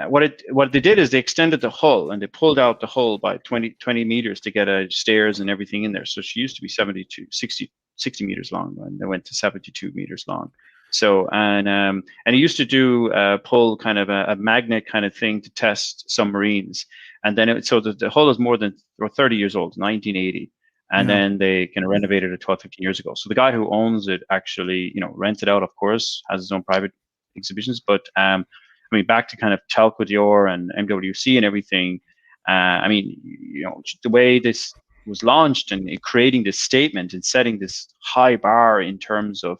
what they did is they extended the hull and they pulled out the hull by 20 meters to get stairs and everything in there. So she used to be 60 meters long, and they went to 72 meters long. So and he used to do pull kind of a magnet kind of thing to test submarines, and then so the hull is more than 30 years old, 1980, and then they kind of renovated it 12, 15 years ago. So the guy who owns it actually, rents it out, of course, has his own private exhibitions, but I mean, back to kind of Telco Dior and MWC and everything. I mean, the way this was launched and creating this statement and setting this high bar in terms of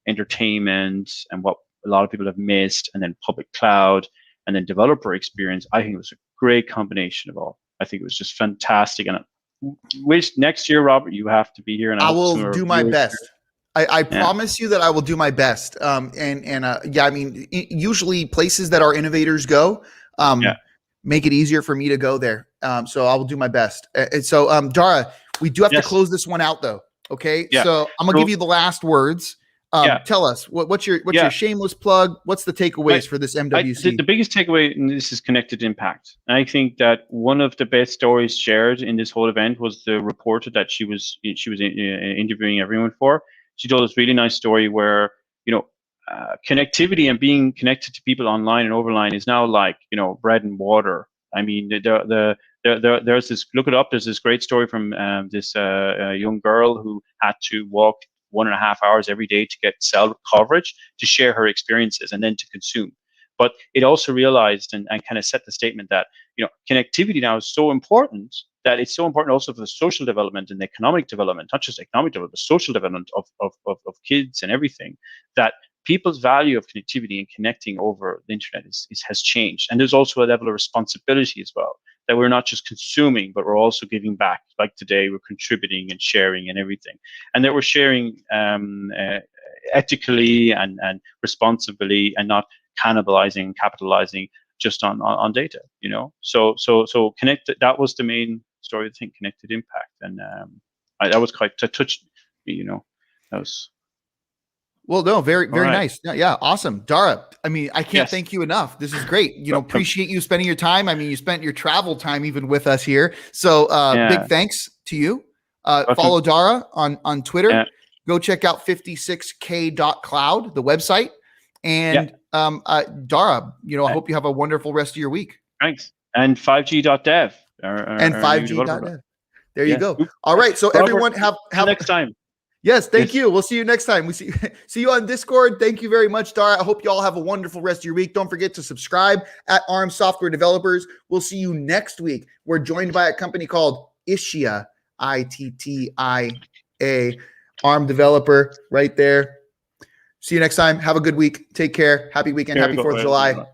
entertainment and what a lot of people have missed, and then public cloud, and then developer experience. I think it was a great combination of all. I think it was just fantastic. And wish next year, Robert, you have to be here. And I will do my best. I promise you that I will do my best. I mean, usually places that our innovators go, make it easier for me to go there. So I will do my best. So Darragh, we do have to close this one out though. Okay. Yeah. So I'm gonna give you the last words. Tell us what's your shameless plug? What's the takeaways for this MWC? The biggest takeaway in this is connected impact. And I think that one of the best stories shared in this whole event was the reporter that she was interviewing everyone for. She told this really nice story where, connectivity and being connected to people online and overline is now like, bread and water. I mean, there's this, look it up, there's this great story from this young girl who had to walk 1.5 hours every day to get cell coverage to share her experiences and then to consume. But it also realized and kind of set the statement that, connectivity now is so important that it's so important also for the social development and the economic development, not just economic development, social development of kids and everything, that people's value of connectivity and connecting over the internet has changed. And there's also a level of responsibility as well, that we're not just consuming, but we're also giving back. Like today, we're contributing and sharing and everything. And that we're sharing ethically and responsibly, and not cannibalizing and capitalizing just on data, So connected, that was the main story, I think, connected impact. And that was quite touched me, that was. Well, no, very nice. Yeah, awesome. Darragh, I mean, I can't thank you enough. This is great. Appreciate you spending your time. I mean, you spent your travel time even with us here. So big thanks to you. Follow Darragh on Twitter. Yeah. Go check out 56k.cloud, the website. And Darragh, I hope you have a wonderful rest of your week. Thanks. And 5g.dev. And 5g.dev. There you go. All right. So Robert, everyone have next time. Yes, thank you. We'll see you next time. We see you on Discord. Thank you very much, Darragh. I hope you all have a wonderful rest of your week. Don't forget to subscribe at ARM Software Developers. We'll see you next week. We're joined by a company called Ittia, ITTIA, ARM developer right there. See you next time. Have a good week. Take care. Happy weekend. Happy 4th of July.